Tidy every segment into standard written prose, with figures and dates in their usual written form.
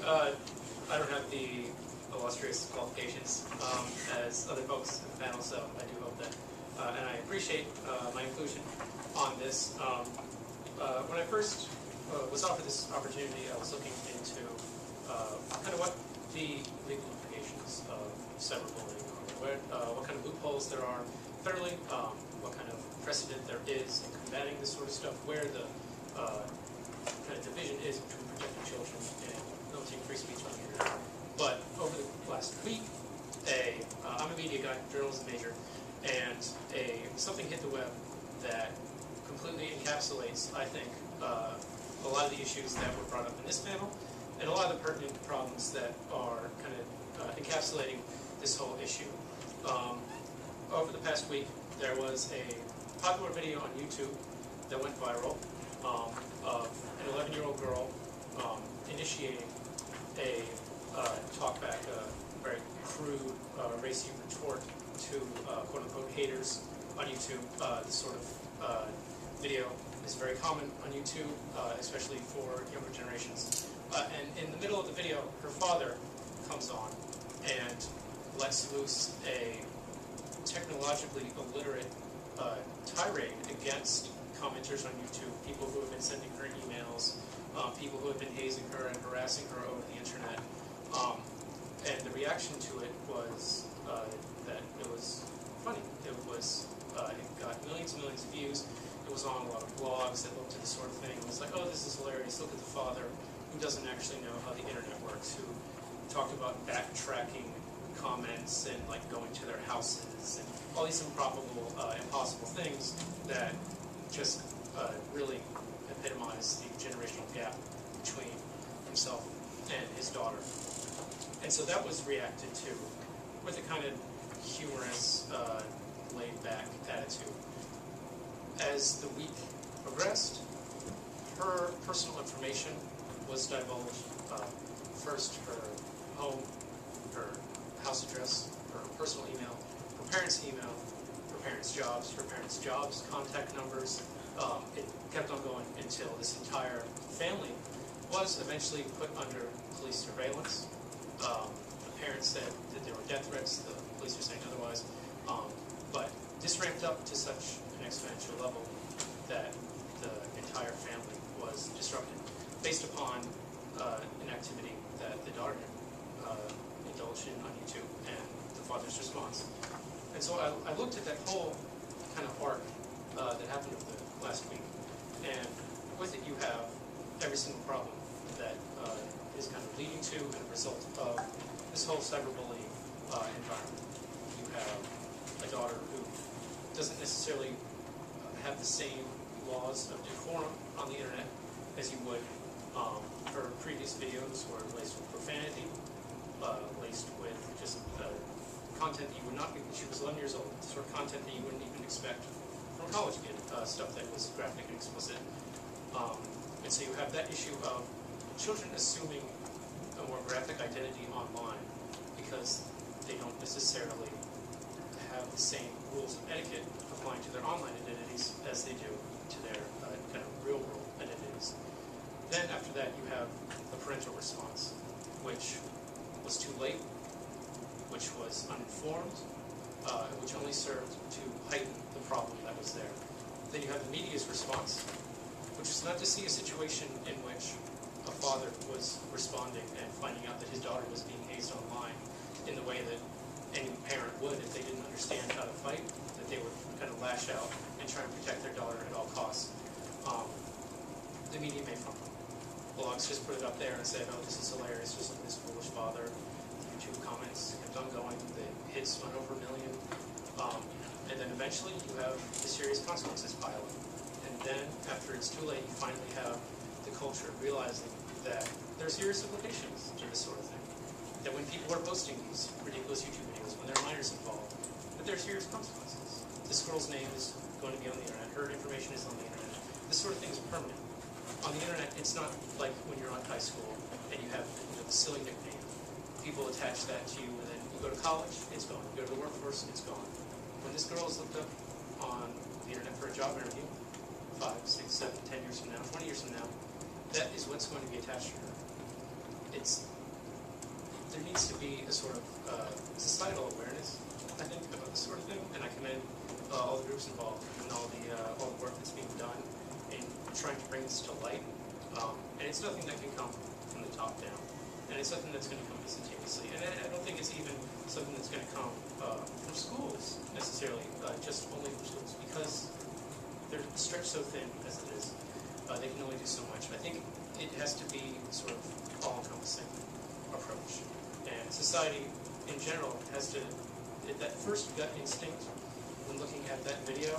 I don't have the illustrious qualifications as other folks in the panel, so I do hope that, and I appreciate my inclusion on this. When I first was offered this opportunity, I was looking into kind of what the legal implications of cyberbullying are, what kind of loopholes there are federally, what kind of precedent there is in combating this sort of stuff, where the kind of division is between protecting children and limiting free speech on the internet. But over the last week, I'm a media guy, journalism major, and something hit the web that completely encapsulates, I think, a lot of the issues that were brought up in this panel, and a lot of the pertinent problems that are kind of encapsulating this whole issue. Over the past week, there was a popular video on YouTube that went viral of an 11-year-old girl initiating a talkback, a very crude, racy retort to quote-unquote haters on YouTube. This sort of video is very common on YouTube, especially for younger generations. And in the middle of the video, her father comes on and lets loose a technologically illiterate tirade against commenters on YouTube, people who have been sending her emails, people who have been hazing her and harassing her over the internet. And the reaction to it was that it was funny. It got millions and millions of views. It was on a lot of blogs that looked at this sort of thing. It was like, oh, this is hilarious. Look at the father who doesn't actually know how the internet works, who talked about backtracking comments and like going to their houses and all these improbable, impossible things that just really epitomize the generational gap between himself and his daughter. And so that was reacted to with a kind of humorous, laid-back attitude. As the week progressed, her personal information was divulged. First, her home, her house address, her personal email, her parents' email, her parents' jobs, contact numbers. It kept on going until this entire family was eventually put under police surveillance. The parents said that there were death threats. The police are saying otherwise. But this ramped up to such an exponential level that the entire family was disrupted based upon an activity that the daughter indulged in on YouTube and the father's response. And so I looked at that whole kind of arc that happened over the last week, and with it you have every single problem that is kind of leading to and a result of this whole cyberbullying environment. You have a daughter who doesn't necessarily have the same laws of decorum on the internet as you would. Her previous videos were laced with profanity, laced with just content that you would not be, she was 11 years old, sort of content that you wouldn't even expect from a college kid, stuff that was graphic and explicit. And so you have that issue of children assuming a more graphic identity online because they don't necessarily have the same rules of etiquette applying to their online identities as they do to their kind of real-world identities. Then after that, you have a parental response, which was too late, which was uninformed, which only served to heighten the problem that was there. Then you have the media's response, which was not to see a situation in which a father was responding and finding out that his daughter was being hazed online in the way that any parent would if they didn't understand how to fight, that they would kind of lash out and try and protect their daughter at all costs. The media made fun of them. Blogs just put it up there and said, oh, this is hilarious, just like this foolish father. The YouTube comments kept on going, the hits went over 1 million. And then eventually you have the serious consequences pile up. And then, after it's too late, you finally have the culture realizing that there are serious implications to this sort of thing. That when people are posting these ridiculous YouTube videos, when there are minors involved, that there are serious consequences. This girl's name is going to be on the internet, her information is on the internet. This sort of thing is permanent. On the internet, it's not like when you're on high school and you have the silly nickname. People attach that to you, and then you go to college, it's gone. You go to the workforce, it's gone. When this girl is looked up on the internet for a job interview, 5, 6, 7, 10 years from now, 20 years from now, that is what's going to be attached to her. It's there needs to be a sort of societal awareness, I think, about this sort of thing, and I commend all the groups involved and all the work that's being done in trying to bring this to light. And it's nothing that can come from the top down, and it's something that's going to come instantaneously. And I don't think it's even something that's going to come from schools necessarily, just only from schools, because they're stretched so thin as it is. They can only do so much. I think it has to be sort of all-encompassing approach, and society in general has to. That first gut instinct when looking at that video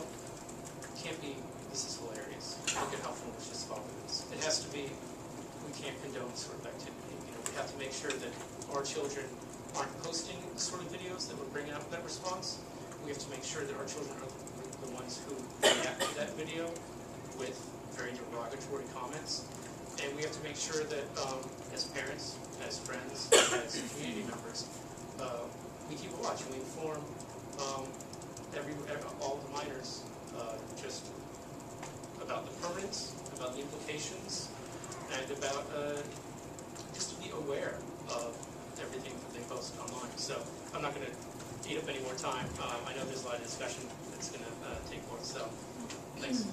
can't be, this is hilarious. Look at how foolish this father is. It has to be, we can't condone this sort of activity. You know, we have to make sure that our children aren't posting the sort of videos that would bring out that response. We have to make sure that our children are the ones who react to that video with very derogatory comments. And we have to make sure that as parents, as friends, as community members, we keep a watch and we inform all the minors just about the permanence, about the implications, and about just to be aware of everything that they post online. So I'm not going to eat up any more time. I know there's a lot of discussion that's going to take place. So thanks.